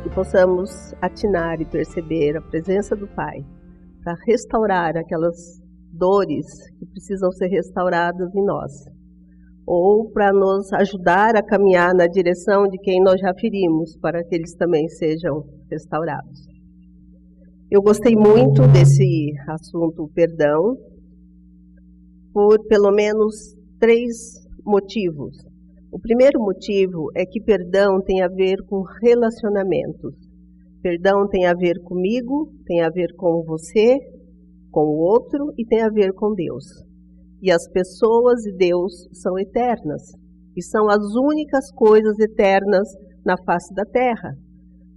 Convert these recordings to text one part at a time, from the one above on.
que possamos atinar e perceber a presença do Pai para restaurar aquelas dores que precisam ser restauradas em nós, ou para nos ajudar a caminhar na direção de quem nós já ferimos, para que eles também sejam restaurados. Eu gostei muito desse assunto perdão, por pelo menos 3 motivos. O primeiro motivo é que perdão tem a ver com relacionamentos. Perdão tem a ver comigo, tem a ver com você, com o outro e tem a ver com Deus. E as pessoas e Deus são eternas. E são as únicas coisas eternas na face da terra.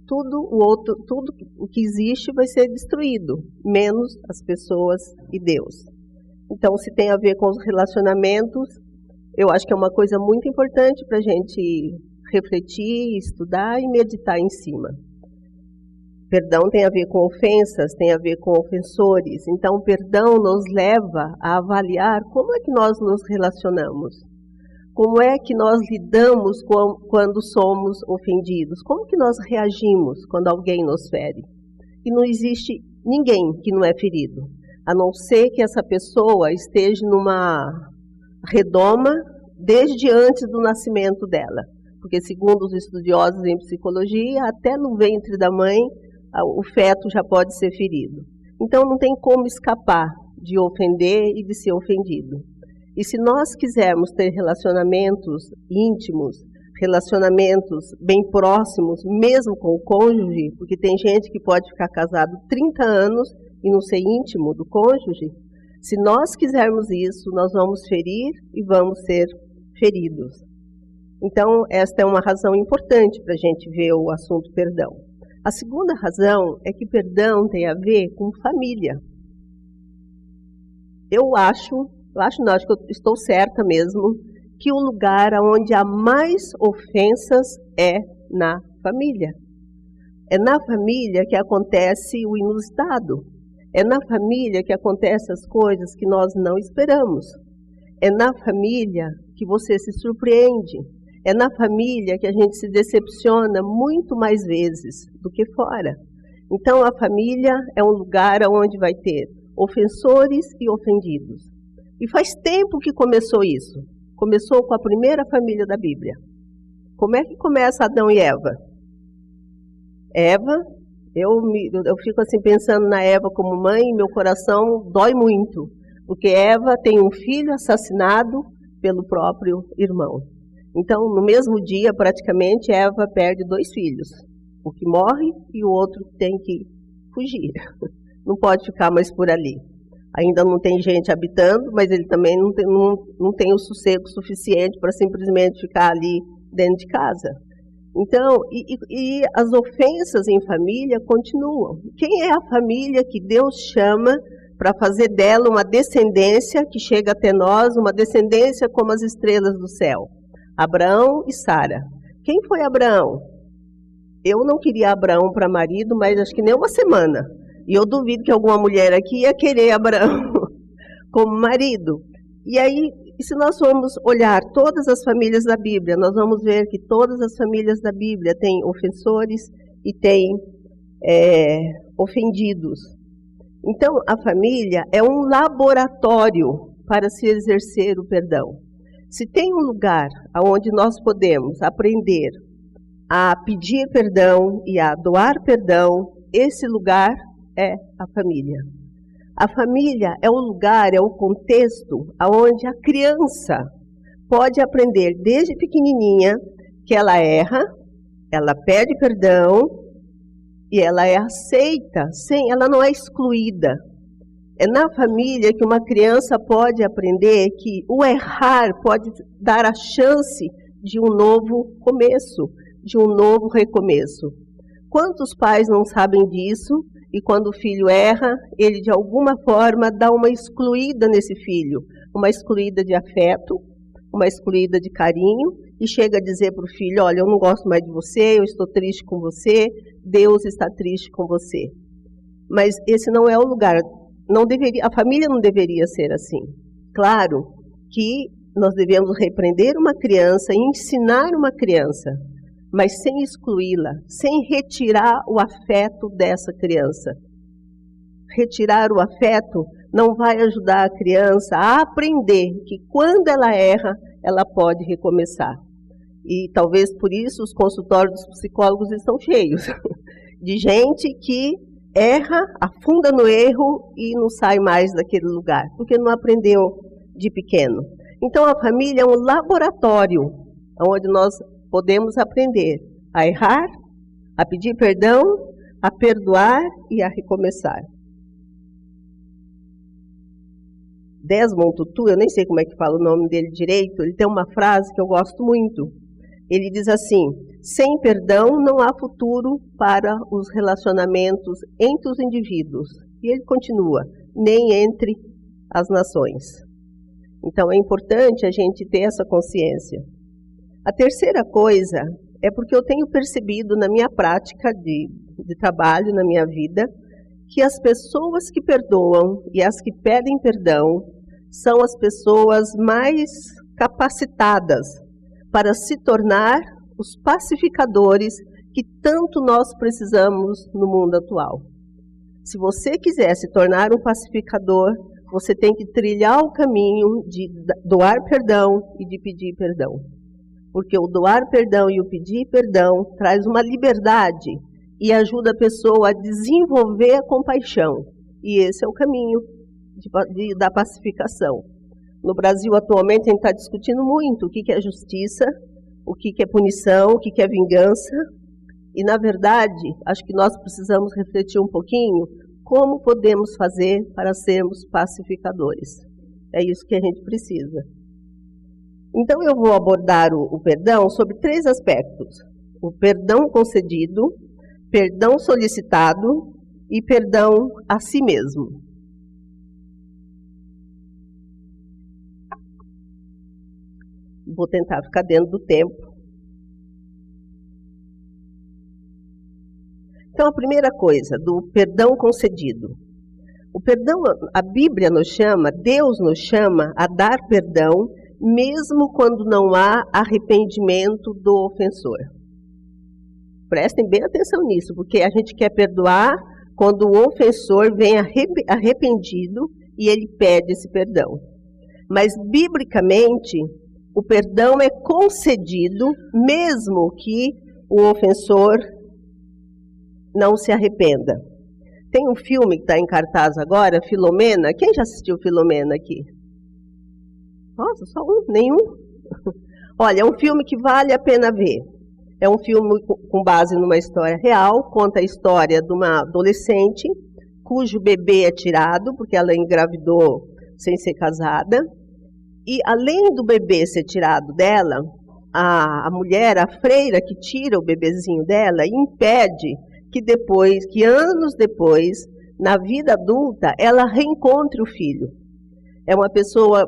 Tudo o que existe vai ser destruído, menos as pessoas e Deus. Então, se tem a ver com os relacionamentos, eu acho que é uma coisa muito importante para a gente refletir, estudar e meditar em cima. Perdão tem a ver com ofensas, tem a ver com ofensores. Então, perdão nos leva a avaliar como é que nós nos relacionamos. Como é que nós lidamos quando somos ofendidos? Como que nós reagimos quando alguém nos fere? E não existe ninguém que não é ferido, a não ser que essa pessoa esteja numa redoma desde antes do nascimento dela. Porque, segundo os estudiosos em psicologia, até no ventre da mãe, o feto já pode ser ferido. Então, não tem como escapar de ofender e de ser ofendido. E se nós quisermos ter relacionamentos íntimos, relacionamentos bem próximos, mesmo com o cônjuge, porque tem gente que pode ficar casado 30 anos e não ser íntimo do cônjuge, se nós quisermos isso, nós vamos ferir e vamos ser feridos. Então, esta é uma razão importante para a gente ver o assunto perdão. A segunda razão é que perdão tem a ver com família. Eu acho que eu estou certa mesmo, que o lugar onde há mais ofensas é na família. É na família que acontece o inusitado. É na família que acontecem as coisas que nós não esperamos. É na família que você se surpreende. É na família que a gente se decepciona muito mais vezes do que fora. Então, a família é um lugar onde vai ter ofensores e ofendidos. E faz tempo que começou isso. Começou com a primeira família da Bíblia. Como é que começa Adão e Eva? Eva, eu fico assim pensando na Eva como mãe e meu coração dói muito. Porque Eva tem um filho assassinado pelo próprio irmão. Então, no mesmo dia, praticamente, Eva perde 2 filhos. O que morre e o outro tem que fugir. Não pode ficar mais por ali. Ainda não tem gente habitando, mas ele também não tem o sossego suficiente para simplesmente ficar ali dentro de casa. Então, e as ofensas em família continuam. Quem é a família que Deus chama para fazer dela uma descendência que chega até nós, uma descendência como as estrelas do céu? Abraão e Sara. Quem foi Abraão? Eu não queria Abraão para marido, mas acho que nem uma semana. E eu duvido que alguma mulher aqui ia querer Abraão como marido. E aí, se nós formos olhar todas as famílias da Bíblia, nós vamos ver que todas as famílias da Bíblia têm ofensores e têm ofendidos. Então, a família é um laboratório para se exercer o perdão. Se tem um lugar onde nós podemos aprender a pedir perdão e a doar perdão, esse lugar é a família. A família é o lugar, é o contexto onde a criança pode aprender desde pequenininha que ela erra, ela pede perdão e ela é aceita, ela não é excluída. É na família que uma criança pode aprender que o errar pode dar a chance de um novo começo, de um novo recomeço. Quantos pais não sabem disso? E quando o filho erra, ele de alguma forma dá uma excluída nesse filho, uma excluída de afeto, uma excluída de carinho, e chega a dizer para o filho, olha, eu não gosto mais de você, eu estou triste com você, Deus está triste com você. Mas esse não é o lugar, a família não deveria ser assim. Claro que nós devemos repreender uma criança e ensinar uma criança mas sem excluí-la, sem retirar o afeto dessa criança. Retirar o afeto não vai ajudar a criança a aprender que quando ela erra, ela pode recomeçar. E talvez por isso os consultórios dos psicólogos estão cheios de gente que erra, afunda no erro e não sai mais daquele lugar, porque não aprendeu de pequeno. Então a família é um laboratório onde nós podemos aprender a errar, a pedir perdão, a perdoar e a recomeçar. Desmond Tutu, eu nem sei como é que fala o nome dele direito, ele tem uma frase que eu gosto muito. Ele diz assim: sem perdão não há futuro para os relacionamentos entre os indivíduos. E ele continua, nem entre as nações. Então é importante a gente ter essa consciência. A terceira coisa é porque eu tenho percebido na minha prática de trabalho, na minha vida, que as pessoas que perdoam e as que pedem perdão são as pessoas mais capacitadas para se tornar os pacificadores que tanto nós precisamos no mundo atual. Se você quiser se tornar um pacificador, você tem que trilhar o caminho de doar perdão e de pedir perdão. Porque o doar perdão e o pedir perdão traz uma liberdade e ajuda a pessoa a desenvolver a compaixão. E esse é o caminho da pacificação. No Brasil, atualmente, a gente está discutindo muito o que é justiça, o que é punição, o que é vingança. E, na verdade, acho que nós precisamos refletir um pouquinho como podemos fazer para sermos pacificadores. É isso que a gente precisa. Então, eu vou abordar o perdão sobre 3 aspectos. O perdão concedido, perdão solicitado e perdão a si mesmo. Vou tentar ficar dentro do tempo. Então, a primeira coisa, do perdão concedido. O perdão, a Bíblia nos chama, Deus nos chama a dar perdão, mesmo quando não há arrependimento do ofensor. Prestem bem atenção nisso, porque a gente quer perdoar quando o ofensor vem arrependido e ele pede esse perdão. Mas, biblicamente, o perdão é concedido mesmo que o ofensor não se arrependa. Tem um filme que está em cartaz agora, Filomena. Quem já assistiu Filomena aqui? Nossa, só um? Nenhum? Olha, é um filme que vale a pena ver. É um filme com base numa história real, conta a história de uma adolescente cujo bebê é tirado, porque ela engravidou sem ser casada. E além do bebê ser tirado dela, a mulher, a freira que tira o bebezinho dela, impede que anos depois, na vida adulta, ela reencontre o filho. É uma pessoa,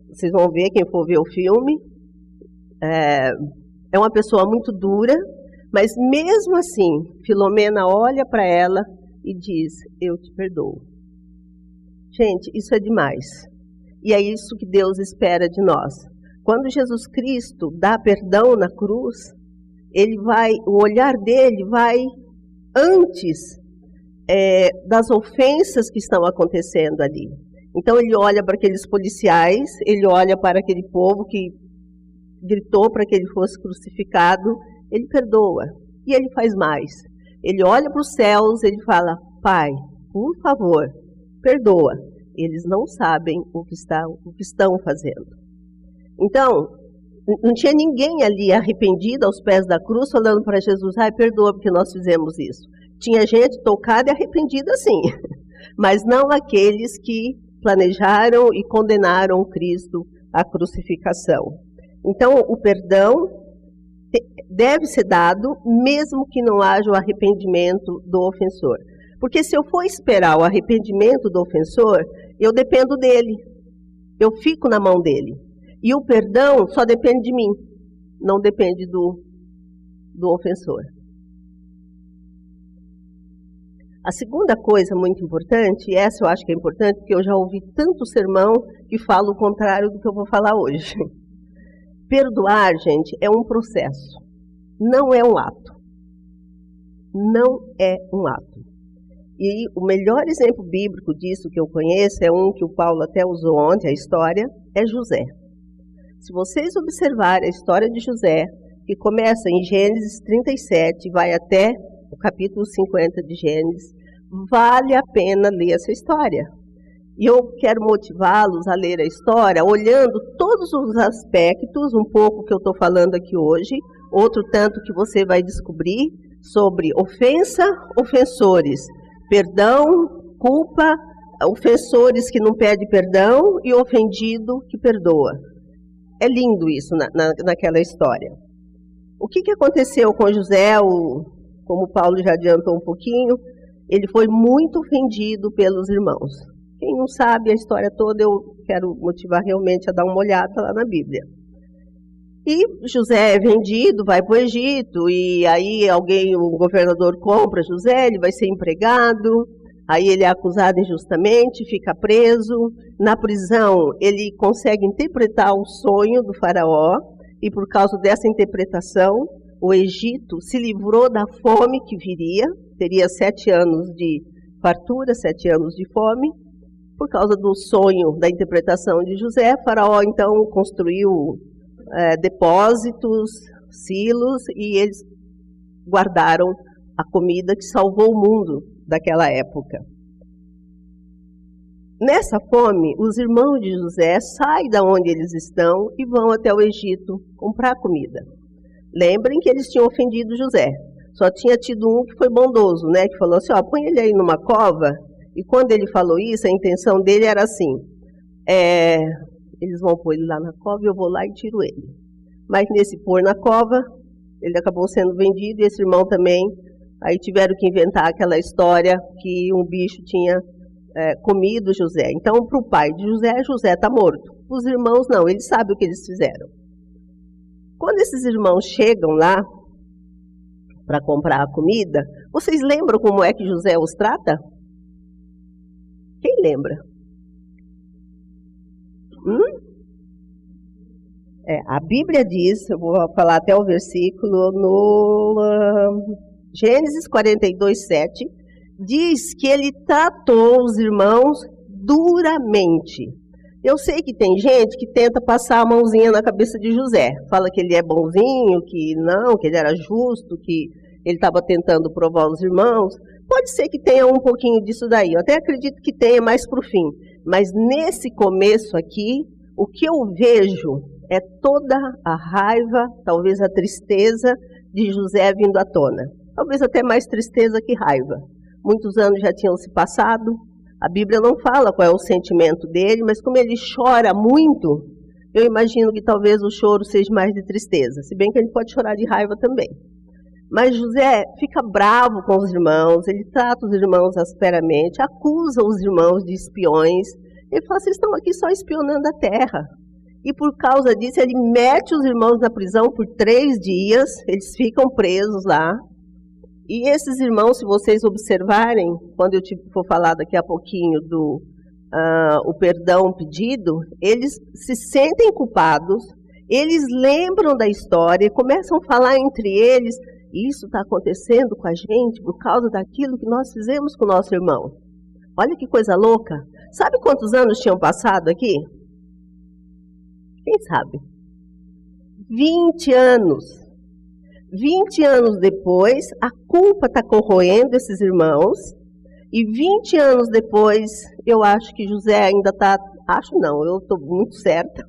vocês vão ver, quem for ver o filme, é uma pessoa muito dura, mas mesmo assim, Filomena olha para ela e diz: eu te perdoo. Gente, isso é demais. E é isso que Deus espera de nós. Quando Jesus Cristo dá perdão na cruz, o olhar dele vai antes das ofensas que estão acontecendo ali. Então ele olha para aqueles policiais, ele olha para aquele povo que gritou para que ele fosse crucificado, ele perdoa. E ele faz mais. Ele olha para os céus, ele fala: Pai, por favor, perdoa. Eles não sabem o que estão fazendo. Então, não tinha ninguém ali arrependido aos pés da cruz falando para Jesus: ai, perdoa porque nós fizemos isso. Tinha gente tocada e arrependida sim, mas não aqueles que planejaram e condenaram Cristo à crucificação. Então, o perdão deve ser dado mesmo que não haja o arrependimento do ofensor. Porque se eu for esperar o arrependimento do ofensor, eu dependo dele, eu fico na mão dele. E o perdão só depende de mim, não depende do ofensor. A segunda coisa muito importante, e essa eu acho que é importante, porque eu já ouvi tanto sermão que fala o contrário do que eu vou falar hoje. Perdoar, gente, é um processo. não é um ato. Não é um ato. E o melhor exemplo bíblico disso que eu conheço é um que o Paulo até usou ontem, a história, é José. Se vocês observarem a história de José, que começa em Gênesis 37 e vai até o capítulo 50 de Gênesis, vale a pena ler essa história. E eu quero motivá-los a ler a história olhando todos os aspectos, um pouco que eu estou falando aqui hoje, outro tanto que você vai descobrir sobre ofensa, ofensores, perdão, culpa, ofensores que não pedem perdão e ofendido que perdoa. É lindo isso naquela história. O que aconteceu com José, como o Paulo já adiantou um pouquinho, ele foi muito ofendido pelos irmãos. Quem não sabe a história toda, eu quero motivar realmente a dar uma olhada lá na Bíblia. E José é vendido, vai para o Egito, e aí um governador compra José, ele vai ser empregado, aí ele é acusado injustamente, fica preso. Na prisão, ele consegue interpretar o sonho do faraó, e por causa dessa interpretação, o Egito se livrou da fome que viria, teria 7 anos de fartura, 7 anos de fome. Por causa do sonho, da interpretação de José, Faraó então construiu depósitos, silos, e eles guardaram a comida que salvou o mundo daquela época. Nessa fome, os irmãos de José saem da onde eles estão e vão até o Egito comprar comida. Lembrem que eles tinham ofendido José. Só tinha tido um que foi bondoso, né? Que falou assim, põe ele aí numa cova. E quando ele falou isso, a intenção dele era assim, eles vão pôr ele lá na cova e eu vou lá e tiro ele. Mas nesse pôr na cova, ele acabou sendo vendido e esse irmão também. Aí tiveram que inventar aquela história que um bicho tinha comido José. Então, para o pai de José, José está morto. Os irmãos não, eles sabem o que eles fizeram. Quando esses irmãos chegam lá para comprar a comida, vocês lembram como é que José os trata? Quem lembra? A Bíblia diz, eu vou falar até o versículo, no Gênesis 42, 7, diz que ele tratou os irmãos duramente. Eu sei que tem gente que tenta passar a mãozinha na cabeça de José, fala que ele é bonzinho, que não, que ele era justo, que ele estava tentando provar os irmãos. Pode ser que tenha um pouquinho disso daí, eu até acredito que tenha mais para o fim. Mas nesse começo aqui, o que eu vejo é toda a raiva, talvez a tristeza de José vindo à tona. Talvez até mais tristeza que raiva. Muitos anos já tinham se passado, a Bíblia não fala qual é o sentimento dele, mas como ele chora muito, eu imagino que talvez o choro seja mais de tristeza, se bem que ele pode chorar de raiva também. Mas José fica bravo com os irmãos, ele trata os irmãos asperamente, acusa os irmãos de espiões. Ele fala, vocês estão aqui só espionando a terra. E por causa disso, ele mete os irmãos na prisão por 3 dias, eles ficam presos lá. E esses irmãos, se vocês observarem, quando eu for falar daqui a pouquinho do o perdão pedido, eles se sentem culpados, eles lembram da história, começam a falar entre eles, isso está acontecendo com a gente por causa daquilo que nós fizemos com o nosso irmão. Olha que coisa louca. Sabe quantos anos tinham passado aqui? Quem sabe? 20 anos. 20 anos depois, a culpa está corroendo esses irmãos. E 20 anos depois, eu acho que José ainda está... Acho não, eu estou muito certa.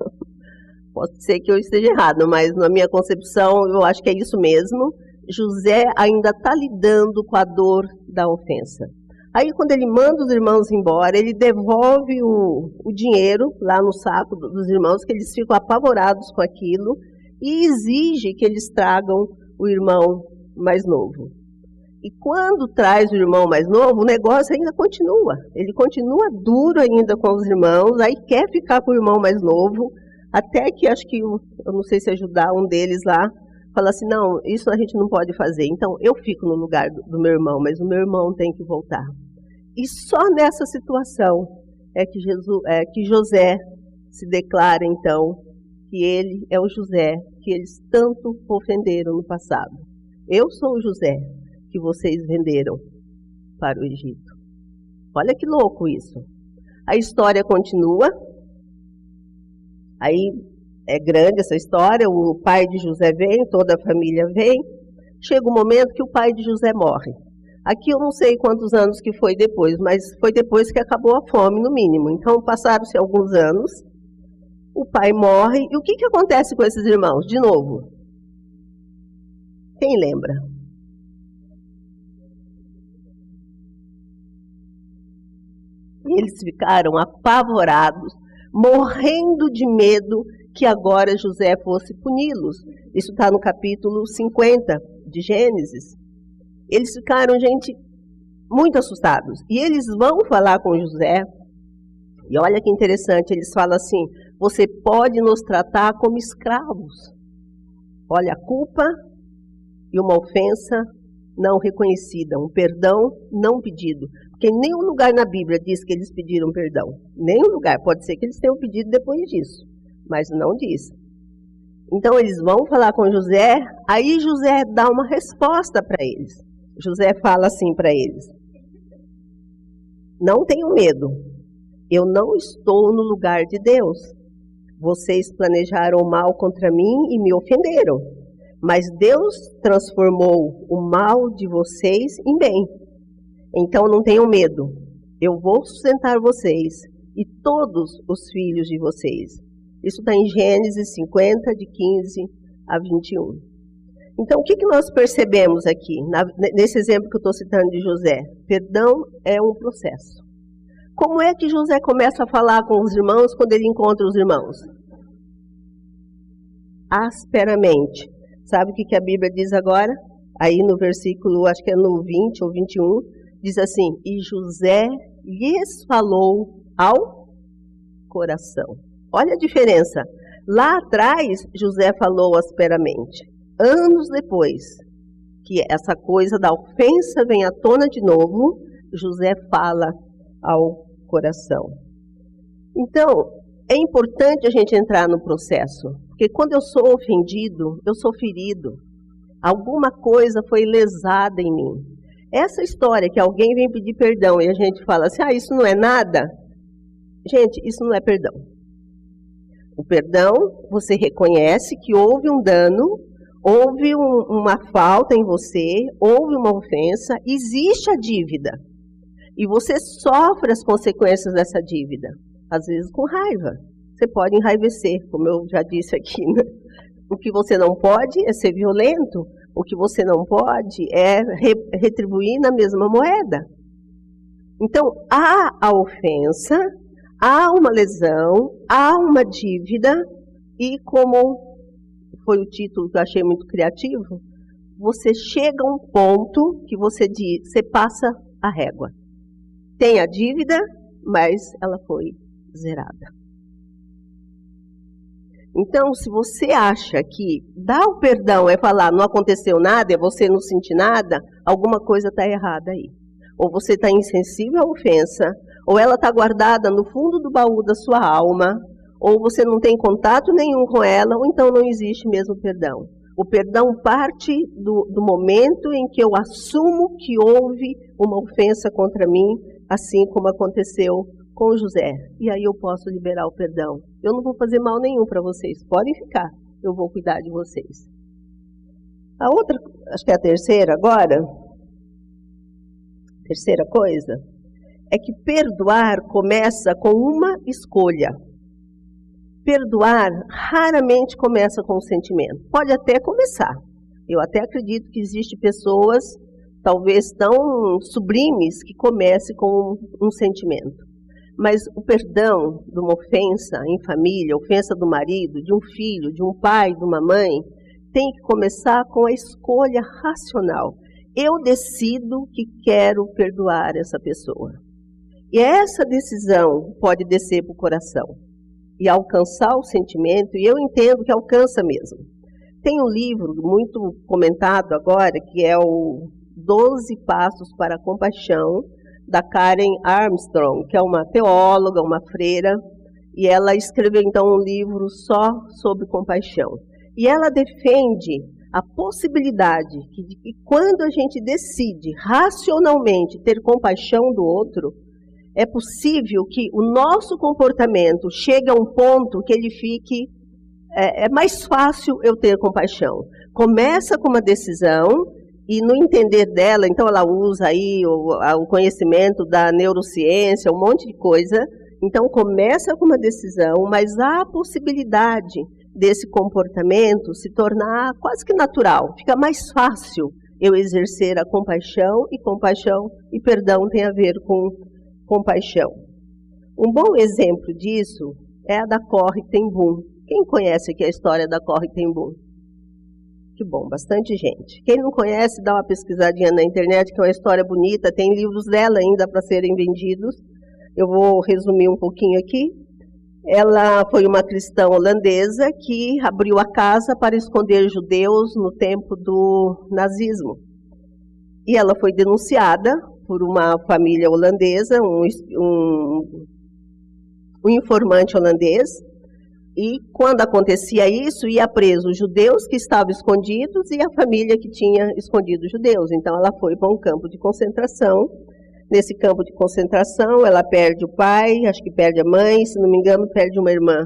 Pode ser que eu esteja errado, mas na minha concepção, eu acho que é isso mesmo. José ainda está lidando com a dor da ofensa. Aí, quando ele manda os irmãos embora, ele devolve o dinheiro lá no saco dos irmãos, que eles ficam apavorados com aquilo, e exige que eles tragam o irmão mais novo. E quando traz o irmão mais novo, o negócio ainda continua. Ele continua duro ainda com os irmãos, aí quer ficar com o irmão mais novo, até que acho que, eu não sei se ajudar um deles lá, fala assim, não, isso a gente não pode fazer. Então, eu fico no lugar do meu irmão, mas o meu irmão tem que voltar. E só nessa situação é que José se declara, então, que ele é o José que eles tanto ofenderam no passado. Eu sou o José que vocês venderam para o Egito. Olha que louco isso. A história continua. Aí é grande essa história. O pai de José vem, toda a família vem. Chega um momento que o pai de José morre. Aqui eu não sei quantos anos que foi depois, mas foi depois que acabou a fome, no mínimo. Então passaram-se alguns anos. O pai morre. E o que acontece com esses irmãos? De novo. Quem lembra? Eles ficaram apavorados, morrendo de medo que agora José fosse puni-los. Isso está no capítulo 50 de Gênesis. Eles ficaram, gente, muito assustados. E eles vão falar com José. E olha que interessante, eles falam assim: você pode nos tratar como escravos. Olha, a culpa e uma ofensa não reconhecida, um perdão não pedido. Porque em nenhum lugar na Bíblia diz que eles pediram perdão. Nenhum lugar. Pode ser que eles tenham pedido depois disso, mas não diz. Então eles vão falar com José, aí José dá uma resposta para eles. José fala assim para eles: não tenham medo, eu não estou no lugar de Deus. Vocês planejaram o mal contra mim e me ofenderam, mas Deus transformou o mal de vocês em bem. Então não tenham medo, eu vou sustentar vocês e todos os filhos de vocês. Isso está em Gênesis 50, de 15 a 21. Então, o que nós percebemos aqui, nesse exemplo que eu estou citando de José? Perdão é um processo. Como é que José começa a falar com os irmãos quando ele encontra os irmãos? Asperamente. Sabe o que a Bíblia diz agora? Aí no versículo, acho que é no 20 ou 21, diz assim: e José lhes falou ao coração. Olha a diferença. Lá atrás, José falou asperamente. Anos depois, que essa coisa da ofensa vem à tona de novo, José fala ao coração. Então, é importante a gente entrar no processo, porque quando eu sou ofendido, eu sou ferido. Alguma coisa foi lesada em mim. Essa história que alguém vem pedir perdão e a gente fala assim: ah, isso não é nada. Gente, isso não é perdão. O perdão, você reconhece que houve um dano, houve uma falta em você, houve uma ofensa, existe a dívida. E você sofre as consequências dessa dívida. Às vezes com raiva. Você pode enraivecer, como eu já disse aqui, né? O que você não pode é ser violento. O que você não pode é retribuir na mesma moeda. Então, há a ofensa, há uma lesão, há uma dívida, e como foi o título que eu achei muito criativo, você chega a um ponto que você passa a régua. Tem a dívida, mas ela foi zerada. Então, se você acha que dar o perdão é falar não aconteceu nada, é você não sentir nada, alguma coisa está errada aí. Ou você está insensível à ofensa, ou ela está guardada no fundo do baú da sua alma, ou você não tem contato nenhum com ela, ou então não existe mesmo perdão. O perdão parte do momento em que eu assumo que houve uma ofensa contra mim, assim como aconteceu com José. E aí eu posso liberar o perdão. Eu não vou fazer mal nenhum para vocês, podem ficar, eu vou cuidar de vocês. A outra, acho que é a terceira agora, terceira coisa, é que perdoar começa com uma escolha. Perdoar raramente começa com um sentimento. Pode até começar. Eu até acredito que existem pessoas, talvez tão sublimes, que comece com um sentimento. Mas o perdão de uma ofensa em família, ofensa do marido, de um filho, de um pai, de uma mãe, tem que começar com a escolha racional. Eu decido que quero perdoar essa pessoa. E essa decisão pode descer para o coração e alcançar o sentimento, e eu entendo que alcança mesmo. Tem um livro muito comentado agora, que é o 12 Passos para a Compaixão, da Karen Armstrong, que é uma teóloga, uma freira, E ela escreveu, então, um livro só sobre compaixão. E ela defende a possibilidade de que quando a gente decide racionalmente ter compaixão do outro, é possível que o nosso comportamento chegue a um ponto que ele fique... É mais fácil eu ter compaixão. Começa com uma decisão e no entender dela, então ela usa aí o conhecimento da neurociência, um monte de coisa. Então começa com uma decisão, mas há a possibilidade desse comportamento se tornar quase que natural. Fica mais fácil eu exercer a compaixão e perdão tem a ver com compaixão. Um bom exemplo disso é a da Corrie ten Boom. Quem conhece aqui a história da Corrie ten Boom? Que bom, bastante gente. Quem não conhece, dá uma pesquisadinha na internet, que é uma história bonita, tem livros dela ainda para serem vendidos. Eu vou resumir um pouquinho aqui. Ela foi uma cristã holandesa que abriu a casa para esconder judeus no tempo do nazismo. E ela foi denunciada por uma família holandesa, um informante holandês. E quando acontecia isso, ia preso os judeus que estavam escondidos e a família que tinha escondido os judeus. Então ela foi para um campo de concentração. Nesse campo de concentração, ela perde o pai, acho que perde a mãe, se não me engano, perde uma irmã.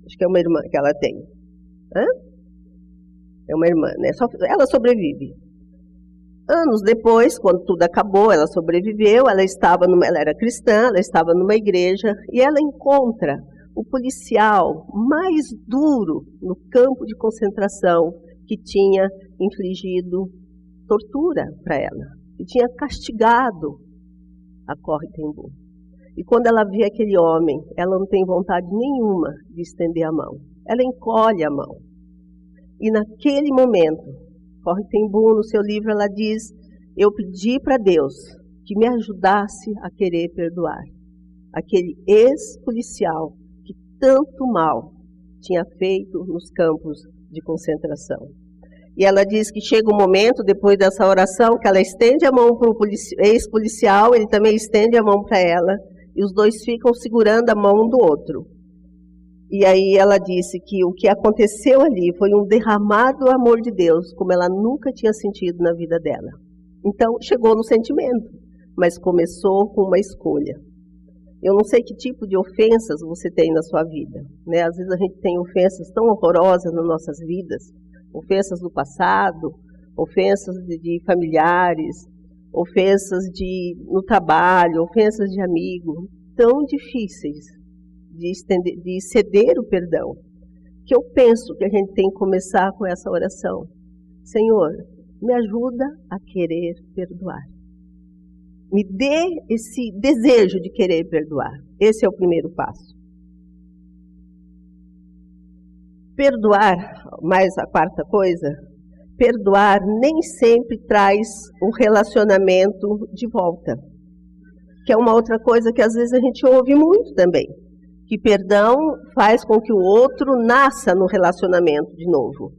Acho que é uma irmã que ela tem. Hã? É uma irmã, né? Ela sobrevive. Anos depois, quando tudo acabou, ela sobreviveu, ela era cristã, ela estava numa igreja e ela encontra o policial mais duro no campo de concentração que tinha infligido tortura para ela, que tinha castigado a Corrie ten Boom. E quando ela vê aquele homem, ela não tem vontade nenhuma de estender a mão. Ela encolhe a mão. E naquele momento, Corrie ten Boom, no seu livro, ela diz: eu pedi para Deus que me ajudasse a querer perdoar aquele ex-policial que tanto mal tinha feito nos campos de concentração. E ela diz que chega um momento, depois dessa oração, que ela estende a mão para o ex-policial, ele também estende a mão para ela, e os dois ficam segurando a mão um do outro. E aí ela disse que o que aconteceu ali foi um derramado amor de Deus, como ela nunca tinha sentido na vida dela. Então, chegou no sentimento, mas começou com uma escolha. Eu não sei que tipo de ofensas você tem na sua vida, né? Às vezes a gente tem ofensas tão horrorosas nas nossas vidas, ofensas do passado, ofensas de familiares, ofensas no trabalho, ofensas de amigo, tão difíceis de ceder o perdão, que eu penso que a gente tem que começar com essa oração. Senhor, me ajuda a querer perdoar. Me dê esse desejo de querer perdoar. Esse é o primeiro passo. Perdoar, mais a quarta coisa, perdoar nem sempre traz um relacionamento de volta. Que é uma outra coisa que às vezes a gente ouve muito também. Que perdão faz com que o outro nasça no relacionamento de novo.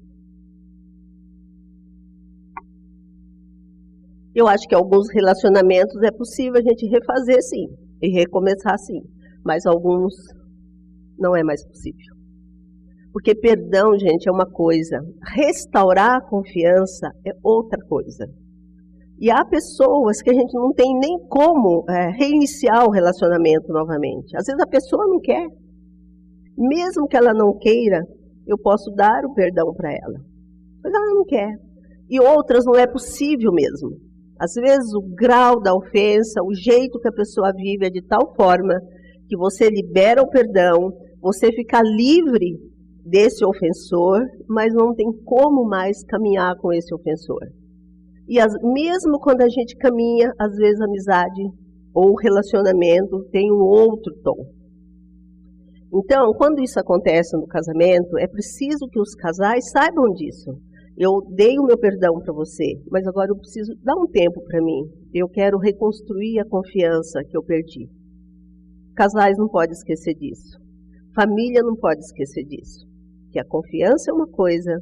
Eu acho que alguns relacionamentos é possível a gente refazer sim, e recomeçar sim, mas alguns não é mais possível. Porque perdão, gente, é uma coisa, restaurar a confiança é outra coisa. E há pessoas que a gente não tem nem como reiniciar o relacionamento novamente. Às vezes a pessoa não quer. Mesmo que ela não queira, eu posso dar o perdão para ela. Mas ela não quer. E outras não é possível mesmo. Às vezes o grau da ofensa, o jeito que a pessoa vive é de tal forma que você libera o perdão, você fica livre desse ofensor, mas não tem como mais caminhar com esse ofensor. E mesmo quando a gente caminha, às vezes a amizade ou o relacionamento tem um outro tom. Então, quando isso acontece no casamento, é preciso que os casais saibam disso. Eu dei o meu perdão para você, mas agora eu preciso dar um tempo para mim. Eu quero reconstruir a confiança que eu perdi. Casais não podem esquecer disso. Família não pode esquecer disso. Que a confiança é uma coisa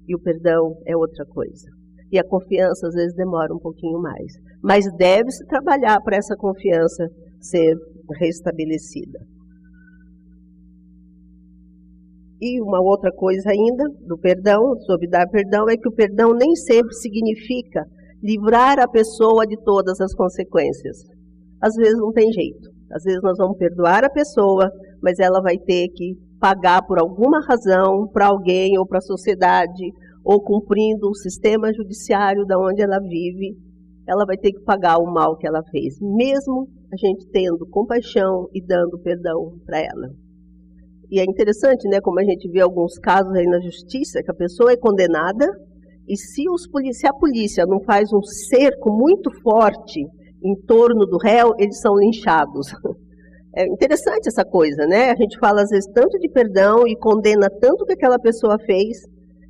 e o perdão é outra coisa. E a confiança às vezes demora um pouquinho mais. Mas deve-se trabalhar para essa confiança ser restabelecida. E uma outra coisa ainda do perdão, sobre dar perdão, é que o perdão nem sempre significa livrar a pessoa de todas as consequências. Às vezes não tem jeito. Às vezes nós vamos perdoar a pessoa, mas ela vai ter que pagar por alguma razão para alguém ou para a sociedade, ou cumprindo o sistema judiciário da onde ela vive, ela vai ter que pagar o mal que ela fez, mesmo a gente tendo compaixão e dando perdão para ela. E é interessante, né, como a gente vê alguns casos aí na justiça, que a pessoa é condenada, e se a polícia não faz um cerco muito forte em torno do réu, eles são linchados. É interessante essa coisa, né? A gente fala às vezes tanto de perdão e condena tanto o que aquela pessoa fez,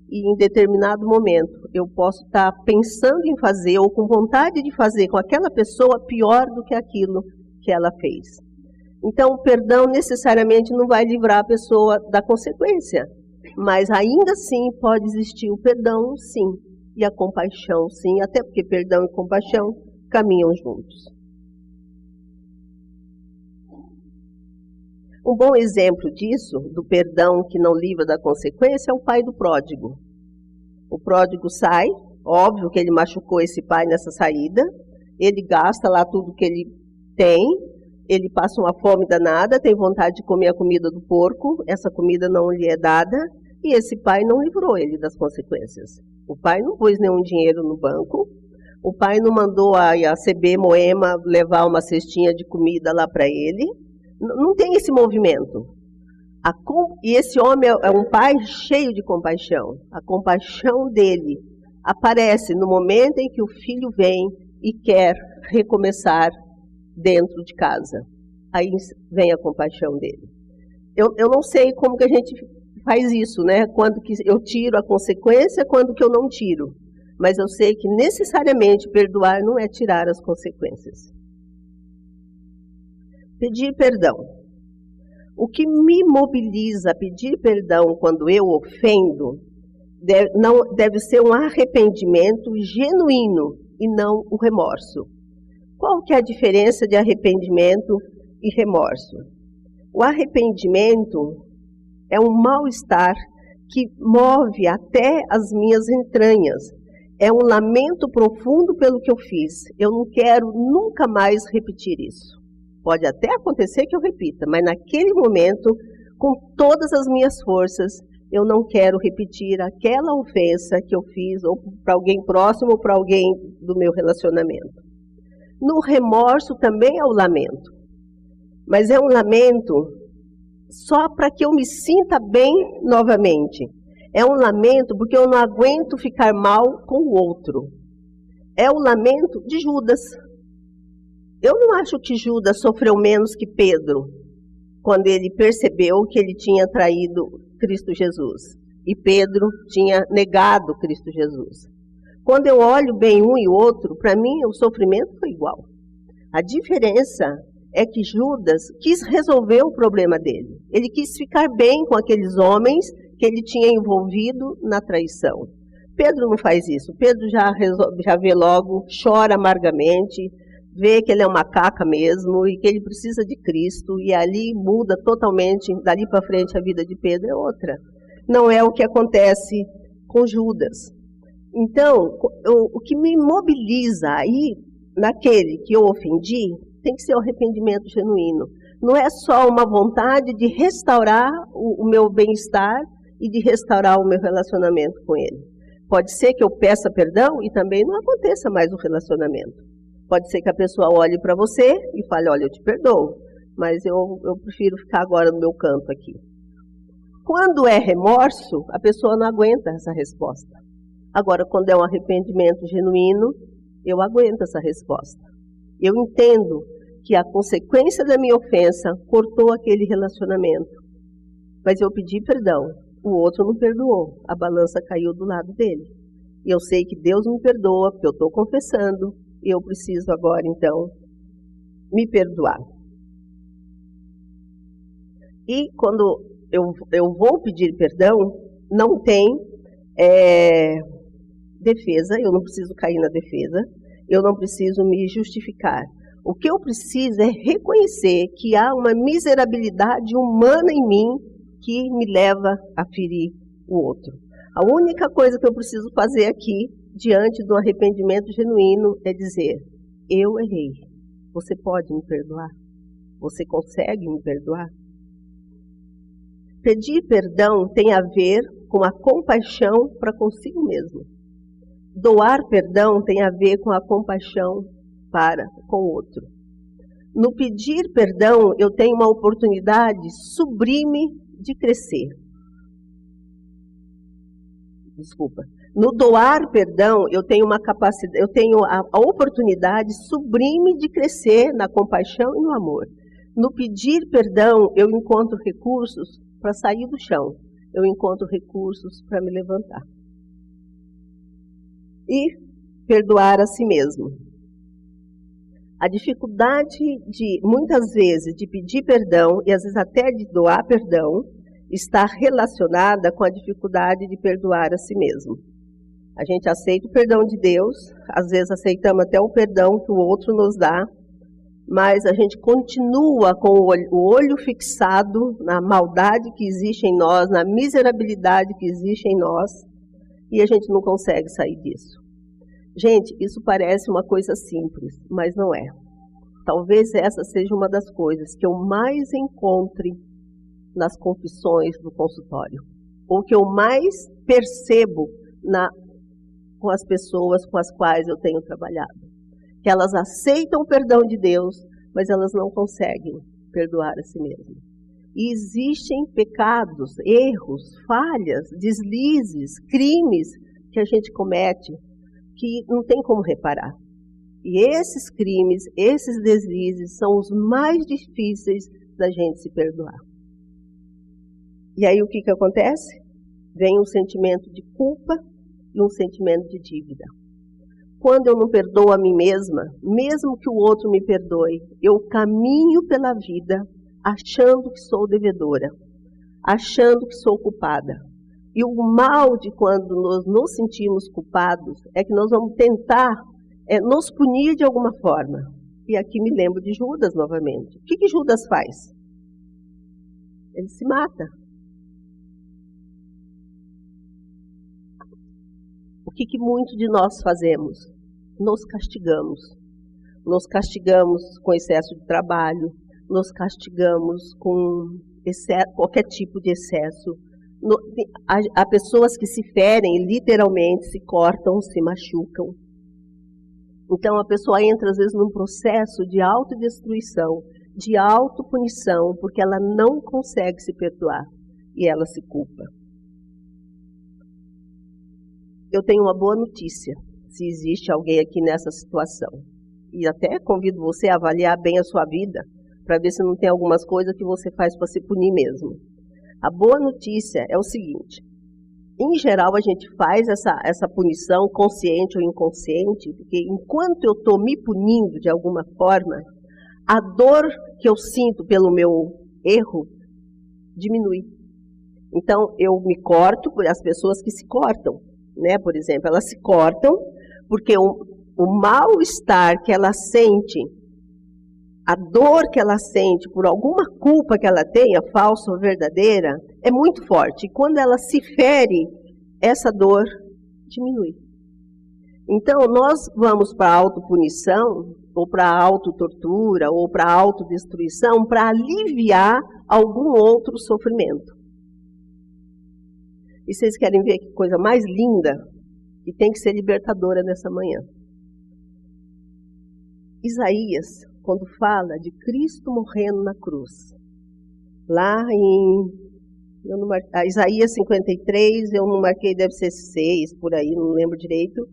e em determinado momento eu posso estar pensando em fazer ou com vontade de fazer com aquela pessoa pior do que aquilo que ela fez. Então, o perdão necessariamente não vai livrar a pessoa da consequência, mas ainda assim pode existir o perdão, sim, e a compaixão, sim, até porque perdão e compaixão caminham juntos. Um bom exemplo disso, do perdão que não livra da consequência, é o pai do pródigo. O pródigo sai, óbvio que ele machucou esse pai nessa saída, ele gasta lá tudo que ele tem, ele passa uma fome danada, tem vontade de comer a comida do porco, essa comida não lhe é dada, e esse pai não livrou ele das consequências. O pai não pôs nenhum dinheiro no banco, o pai não mandou a CB Moema levar uma cestinha de comida lá para ele, não tem esse movimento. E esse homem é um pai cheio de compaixão. A compaixão dele aparece no momento em que o filho vem e quer recomeçar dentro de casa. Aí vem a compaixão dele. Eu não sei como que a gente faz isso, né? Quando que eu tiro a consequência, quando que eu não tiro. Mas eu sei que necessariamente perdoar não é tirar as consequências. Pedir perdão. O que me mobiliza a pedir perdão quando eu ofendo deve ser um arrependimento genuíno e não o remorso. Qual que é a diferença de arrependimento e remorso? O arrependimento é um mal-estar que move até as minhas entranhas. É um lamento profundo pelo que eu fiz. Eu não quero nunca mais repetir isso. Pode até acontecer que eu repita, mas naquele momento, com todas as minhas forças, eu não quero repetir aquela ofensa que eu fiz ou para alguém próximo ou para alguém do meu relacionamento. No remorso também é o lamento, mas é um lamento só para que eu me sinta bem novamente. É um lamento porque eu não aguento ficar mal com o outro. É o lamento de Judas. Eu não acho que Judas sofreu menos que Pedro, quando ele percebeu que ele tinha traído Cristo Jesus. E Pedro tinha negado Cristo Jesus. Quando eu olho bem um e o outro, para mim o sofrimento foi igual. A diferença é que Judas quis resolver o problema dele. Ele quis ficar bem com aqueles homens que ele tinha envolvido na traição. Pedro não faz isso. Pedro já vê logo, chora amargamente, vê que ele é uma caca mesmo e que ele precisa de Cristo, e ali muda totalmente, dali para frente a vida de Pedro é outra. Não é o que acontece com Judas. Então, o que me mobiliza aí, naquele que eu ofendi, tem que ser o arrependimento genuíno. Não é só uma vontade de restaurar o meu bem-estar e de restaurar o meu relacionamento com ele. Pode ser que eu peça perdão e também não aconteça mais o relacionamento. Pode ser que a pessoa olhe para você e fale, olha, eu te perdoo, mas eu prefiro ficar agora no meu canto aqui. Quando é remorso, a pessoa não aguenta essa resposta. Agora, quando é um arrependimento genuíno, eu aguento essa resposta. Eu entendo que a consequência da minha ofensa cortou aquele relacionamento. Mas eu pedi perdão, o outro não perdoou, a balança caiu do lado dele. E eu sei que Deus me perdoa, porque eu estou confessando, e eu preciso agora, então, me perdoar. E quando eu vou pedir perdão, não tem defesa, eu não preciso cair na defesa, eu não preciso me justificar. O que eu preciso é reconhecer que há uma miserabilidade humana em mim que me leva a ferir o outro. A única coisa que eu preciso fazer aqui, diante do arrependimento genuíno, é dizer: eu errei. Você pode me perdoar? Você consegue me perdoar? Pedir perdão tem a ver com a compaixão para consigo mesmo. Doar perdão tem a ver com a compaixão para com o outro. No pedir perdão, eu tenho uma oportunidade sublime de crescer. No doar perdão, eu tenho uma capacidade, eu tenho a oportunidade sublime de crescer na compaixão e no amor. No pedir perdão, eu encontro recursos para sair do chão. Eu encontro recursos para me levantar. E perdoar a si mesmo. A dificuldade de, muitas vezes, de pedir perdão, e às vezes até de doar perdão, está relacionada com a dificuldade de perdoar a si mesmo. A gente aceita o perdão de Deus, às vezes aceitamos até o perdão que o outro nos dá, mas a gente continua com o olho fixado na maldade que existe em nós, na miserabilidade que existe em nós, e a gente não consegue sair disso. Gente, isso parece uma coisa simples, mas não é. Talvez essa seja uma das coisas que eu mais encontre nas confissões do consultório, ou que eu mais percebo com as pessoas com as quais eu tenho trabalhado. Que elas aceitam o perdão de Deus, mas elas não conseguem perdoar a si mesmas. E existem pecados, erros, falhas, deslizes, crimes que a gente comete que não tem como reparar. E esses crimes, esses deslizes são os mais difíceis da gente se perdoar. E aí o que acontece? Vem um sentimento de culpa e um sentimento de dívida. Quando eu não perdoo a mim mesma, mesmo que o outro me perdoe, eu caminho pela vida achando que sou devedora, achando que sou culpada. E o mal de quando nós nos sentimos culpados é que nós vamos tentar nos punir de alguma forma. E aqui me lembro de Judas novamente. O que Judas faz? Ele se mata. O que muitos de nós fazemos? Nos castigamos. Nos castigamos com excesso de trabalho, nos castigamos com qualquer tipo de excesso. Há pessoas que se ferem, literalmente, se cortam, se machucam. Então a pessoa entra às vezes num processo de autodestruição, de autopunição, porque ela não consegue se perdoar e ela se culpa. Eu tenho uma boa notícia, se existe alguém aqui nessa situação. E até convido você a avaliar bem a sua vida, para ver se não tem algumas coisas que você faz para se punir mesmo. A boa notícia é o seguinte: em geral a gente faz essa punição consciente ou inconsciente, porque enquanto eu estou me punindo de alguma forma, a dor que eu sinto pelo meu erro diminui. Então eu me corto, as pessoas que se cortam, né? Por exemplo, elas se cortam porque o mal-estar que ela sente, a dor que ela sente por alguma culpa que ela tenha, falsa ou verdadeira, é muito forte. E quando ela se fere, essa dor diminui. Então, nós vamos para a autopunição, ou para a autotortura, ou para a autodestruição, para aliviar algum outro sofrimento. E vocês querem ver que coisa mais linda? E tem que ser libertadora nessa manhã. Isaías, quando fala de Cristo morrendo na cruz, lá em Isaías 53, eu não marquei, deve ser 6, por aí, não lembro direito.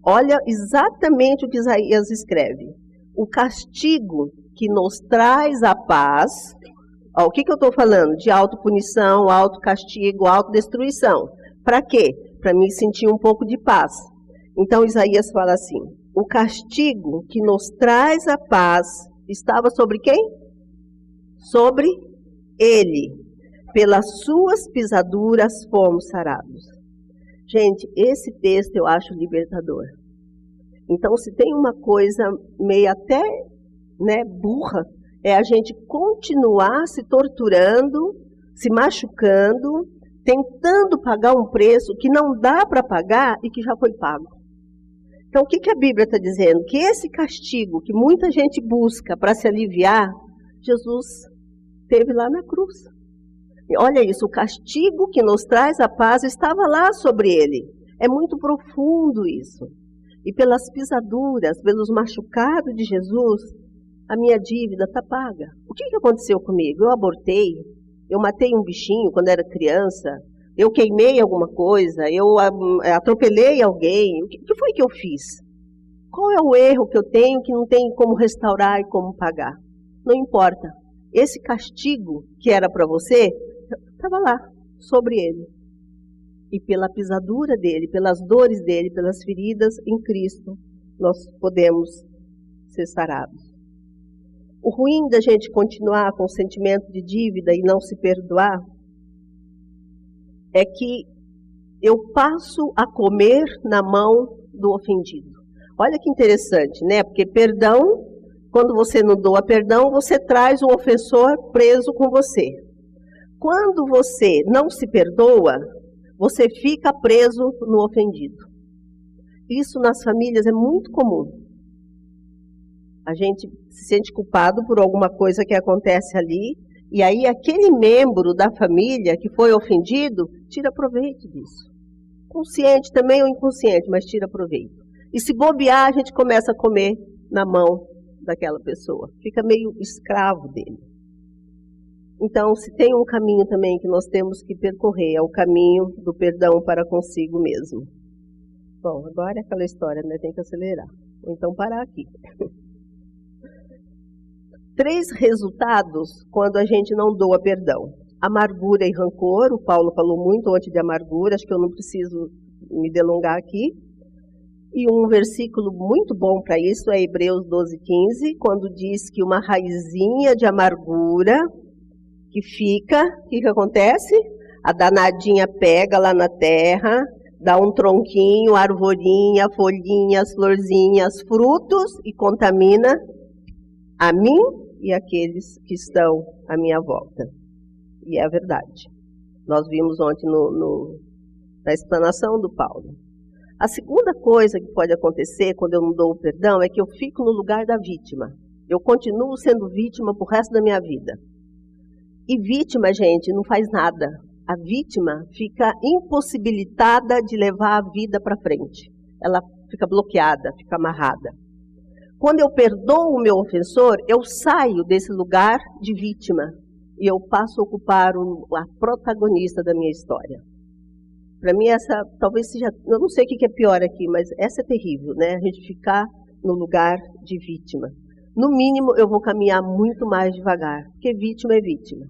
Olha exatamente o que Isaías escreve. O castigo que nos traz a paz. Ó, o que eu estou falando? De autopunição, autocastigo, autodestruição. Para quê? Para me sentir um pouco de paz. Então Isaías fala assim: o castigo que nos traz a paz estava sobre quem? Sobre ele. Pelas suas pisaduras fomos sarados. Gente, esse texto eu acho libertador. Então, se tem uma coisa meio até burra, é a gente continuar se torturando, se machucando, tentando pagar um preço que não dá para pagar e que já foi pago. Então, o que a Bíblia está dizendo? Que esse castigo que muita gente busca para se aliviar, Jesus teve lá na cruz. E olha isso, o castigo que nos traz a paz estava lá sobre ele. É muito profundo isso. E pelas pisaduras, pelos machucados de Jesus, a minha dívida está paga. O que aconteceu comigo? Eu abortei, eu matei um bichinho quando era criança, eu queimei alguma coisa, eu atropelei alguém. O que foi que eu fiz? Qual é o erro que eu tenho que não tem como restaurar e como pagar? Não importa. Esse castigo que era para você, estava lá, sobre ele. E pela pisadura dele, pelas dores dele, pelas feridas em Cristo, nós podemos ser sarados. O ruim da gente continuar com o sentimento de dívida e não se perdoar é que eu passo a comer na mão do ofendido. Olha que interessante, né? Porque perdão, quando você não doa perdão, você traz o ofensor preso com você. Quando você não se perdoa, você fica preso no ofendido. Isso nas famílias é muito comum. A gente se sente culpado por alguma coisa que acontece ali, e aí aquele membro da família que foi ofendido, tira proveito disso. Consciente também ou inconsciente, mas tira proveito. E se bobear, a gente começa a comer na mão daquela pessoa. Fica meio escravo dele. Então, se tem um caminho também que nós temos que percorrer, é o caminho do perdão para consigo mesmo. Bom, agora é aquela história, né? Tem que acelerar. Ou então parar aqui. 3 resultados quando a gente não doa perdão. Amargura e rancor. O Paulo falou muito ontem de amargura, acho que eu não preciso me delongar aqui. E um versículo muito bom para isso é Hebreus 12:15, quando diz que uma raizinha de amargura que fica, o que acontece? A danadinha pega lá na terra, dá um tronquinho, arvorinha, folhinhas, florzinhas, frutos e contamina a mim e aqueles que estão à minha volta. E é a verdade. Nós vimos ontem na explanação do Paulo. A segunda coisa que pode acontecer quando eu não dou o perdão é que eu fico no lugar da vítima. Eu continuo sendo vítima pro resto da minha vida. E vítima, gente, não faz nada. A vítima fica impossibilitada de levar a vida para frente. Ela fica bloqueada, fica amarrada. Quando eu perdoo o meu ofensor, eu saio desse lugar de vítima e eu passo a ocupar a protagonista da minha história. Para mim, essa talvez seja, eu não sei o que é pior aqui, mas essa é terrível, né? A gente ficar no lugar de vítima. No mínimo, eu vou caminhar muito mais devagar, porque vítima é vítima.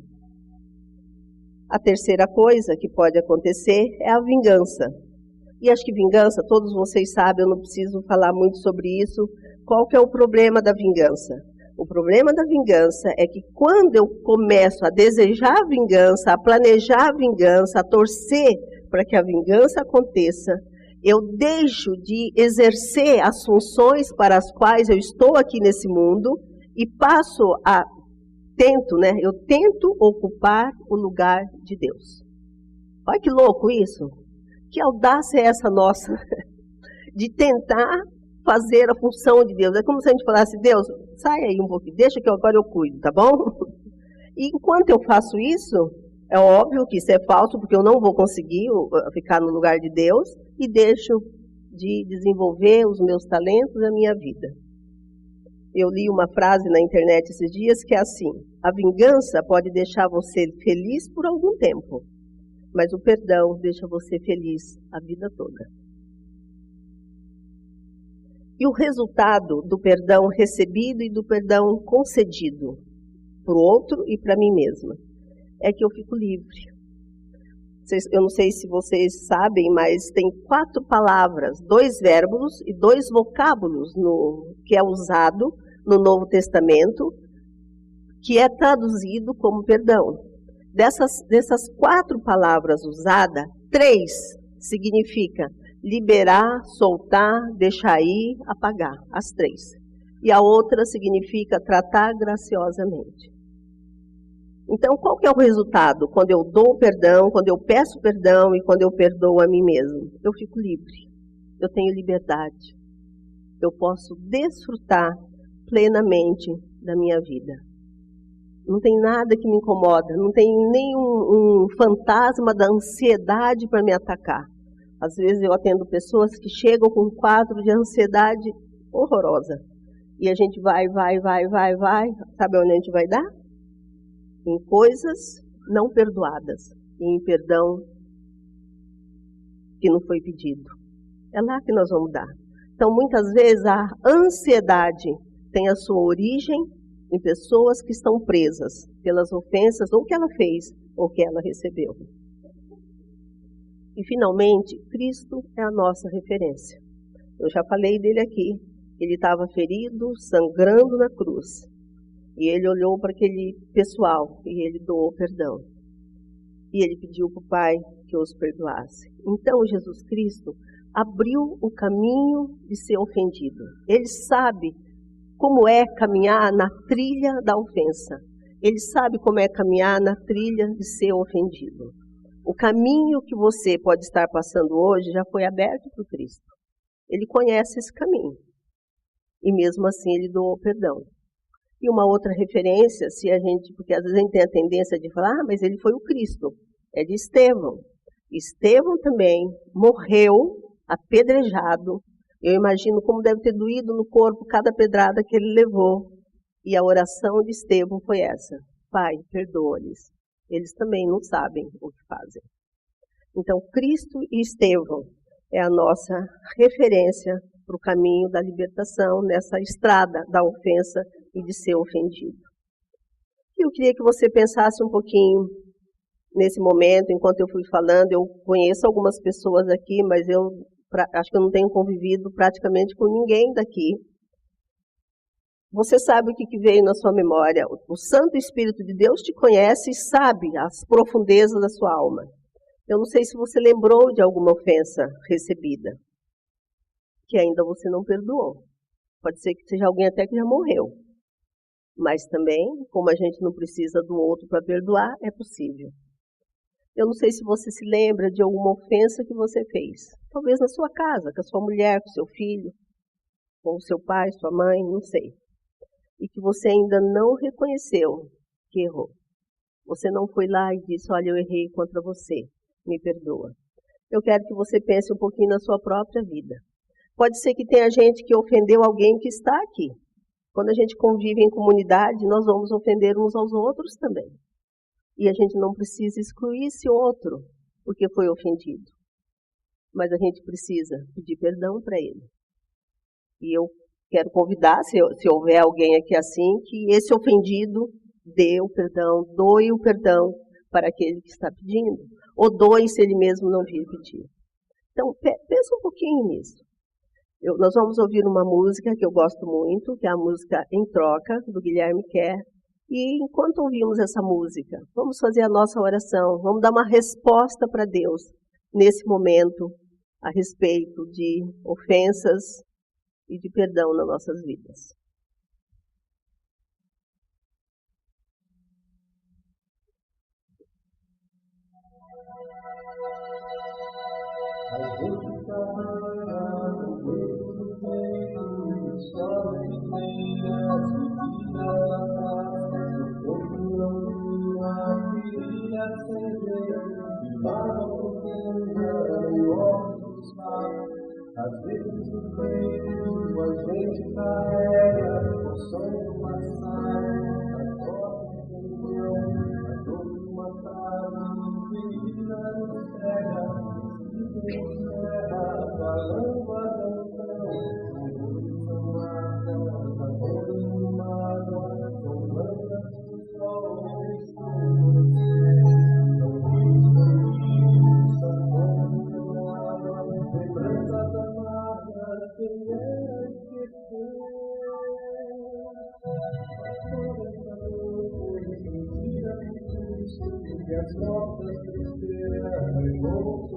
A terceira coisa que pode acontecer é a vingança. E acho que vingança, todos vocês sabem, eu não preciso falar muito sobre isso. Qual que é o problema da vingança? O problema da vingança é que quando eu começo a desejar a vingança, a planejar a vingança, a torcer para que a vingança aconteça, eu deixo de exercer as funções para as quais eu estou aqui nesse mundo e passo a eu tento ocupar o lugar de Deus. Olha que louco isso. Que audácia é essa nossa de tentar fazer a função de Deus. É como se a gente falasse, Deus, sai aí um pouquinho, deixa que agora eu cuido, tá bom? E enquanto eu faço isso, é óbvio que isso é falso, porque eu não vou conseguir ficar no lugar de Deus e deixo de desenvolver os meus talentos e a minha vida. Eu li uma frase na internet esses dias que é assim: a vingança pode deixar você feliz por algum tempo, mas o perdão deixa você feliz a vida toda. E o resultado do perdão recebido e do perdão concedido para o outro e para mim mesma é que eu fico livre. Eu não sei se vocês sabem, mas tem 4 palavras, 2 verbos e 2 vocábulos que é usado no Novo Testamento, que é traduzido como perdão. Dessas 4 palavras usadas, 3 significa liberar, soltar, deixar ir, apagar, as 3. E a outra significa tratar graciosamente. Então, qual que é o resultado? Quando eu dou perdão, quando eu peço perdão e quando eu perdoo a mim mesmo? Eu fico livre, eu tenho liberdade, eu posso desfrutar plenamente da minha vida. Não tem nada que me incomoda, não tem nenhum fantasma da ansiedade para me atacar. Às vezes eu atendo pessoas que chegam com um quadro de ansiedade horrorosa. E a gente vai, sabe onde a gente vai dar? Em coisas não perdoadas, e em perdão que não foi pedido. É lá que nós vamos dar. Então, muitas vezes, a ansiedade tem a sua origem em pessoas que estão presas pelas ofensas ou que ela fez ou que ela recebeu. E, finalmente, Cristo é a nossa referência. Eu já falei dele aqui. Ele estava ferido, sangrando na cruz. E ele olhou para aquele pessoal e ele doou perdão. E ele pediu para o Pai que os perdoasse. Então, Jesus Cristo abriu o caminho de ser ofendido. Ele sabe como é caminhar na trilha da ofensa. Ele sabe como é caminhar na trilha de ser ofendido. O caminho que você pode estar passando hoje já foi aberto por Cristo. Ele conhece esse caminho. E mesmo assim ele doou perdão. E uma outra referência, porque às vezes a gente tem a tendência de falar, mas ele foi o Cristo, é de Estevão. Estevão também morreu apedrejado. Eu imagino como deve ter doído no corpo cada pedrada que ele levou. E a oração de Estevão foi essa: Pai, perdoa-lhes. Eles também não sabem o que fazem. Então, Cristo e Estevão é a nossa referência para o caminho da libertação nessa estrada da ofensa e de ser ofendido. Eu queria que você pensasse um pouquinho nesse momento, enquanto eu fui falando. Eu conheço algumas pessoas aqui, mas eu acho que eu não tenho convivido praticamente com ninguém daqui. Você sabe o que veio na sua memória. O Santo Espírito de Deus te conhece e sabe as profundezas da sua alma. Eu não sei se você lembrou de alguma ofensa recebida, que ainda você não perdoou. Pode ser que seja alguém até que já morreu. Mas também, como a gente não precisa do outro para perdoar, é possível. Eu não sei se você se lembra de alguma ofensa que você fez. Talvez na sua casa, com a sua mulher, com o seu filho, com o seu pai, sua mãe, não sei. E que você ainda não reconheceu que errou. Você não foi lá e disse: olha, eu errei contra você, me perdoa. Eu quero que você pense um pouquinho na sua própria vida. Pode ser que tenha gente que ofendeu alguém que está aqui. Quando a gente convive em comunidade, nós vamos ofender uns aos outros também. E a gente não precisa excluir esse outro porque foi ofendido. Mas a gente precisa pedir perdão para ele. E eu quero convidar, se houver alguém aqui assim, que esse ofendido dê o perdão, doe o perdão para aquele que está pedindo. Ou doe se ele mesmo não vir pedir. Então, pensa um pouquinho nisso. Nós vamos ouvir uma música que eu gosto muito, que é a música Em Troca, do Guilherme Kerr. E enquanto ouvimos essa música, vamos fazer a nossa oração, vamos dar uma resposta para Deus nesse momento a respeito de ofensas e de perdão nas nossas vidas. Às vezes o tempo a gente carrega o sonho do passado, a sorte do perdão, a dor de uma casa, ferida nos cega, se encerra, falando a canção, são matas, a dor de mágoa, são mangas de sol, que as nossas tristezas levou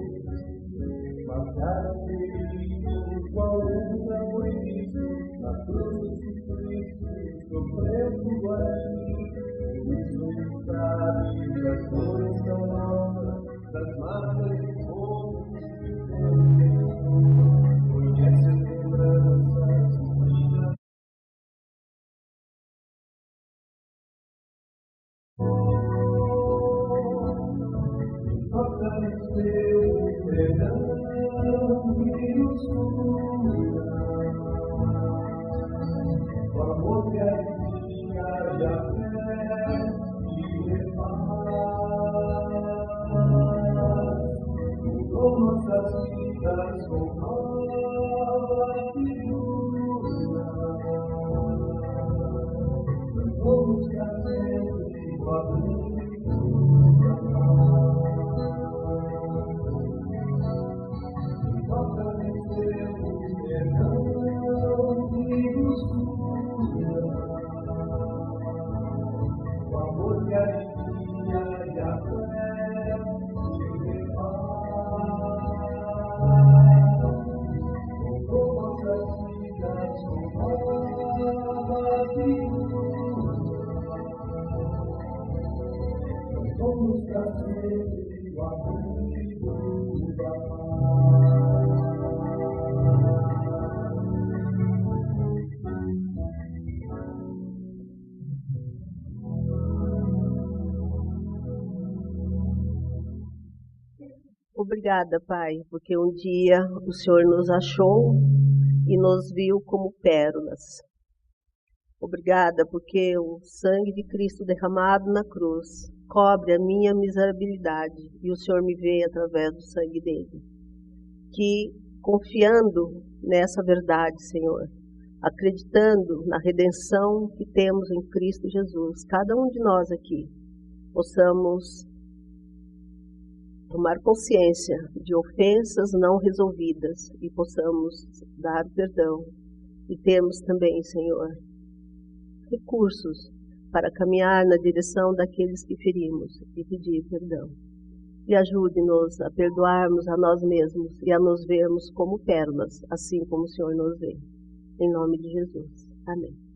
marcaram perigo, qual não foi isso, na cruz de Cristo, sofreu por aí, tempestades, as dores são nossas, das mágoas e fogo conhece as lembranças, minha toca-nos teu perdão e nos cura, o amor que alegria e a fé e repaz, mudou nossas vidas com nova figura, cantou-nos cantando o abrigo da paz. Toca-nos teu perdão e nos cura, o amor que alegria e a fé te repaz, mudou nossas vidas com nova figura, cantou-nos cantando o abrigo da paz. Obrigada, Pai, porque um dia o Senhor nos achou e nos viu como pérolas. Obrigada porque o sangue de Cristo derramado na cruz cobre a minha miserabilidade e o Senhor me vê através do sangue dele. Que, confiando nessa verdade, Senhor, acreditando na redenção que temos em Cristo Jesus, cada um de nós aqui, possamos tomar consciência de ofensas não resolvidas e possamos dar perdão. E temos também, Senhor, recursos para caminhar na direção daqueles que ferimos e pedir perdão. E ajude-nos a perdoarmos a nós mesmos e a nos vermos como pérolas, assim como o Senhor nos vê. Em nome de Jesus. Amém.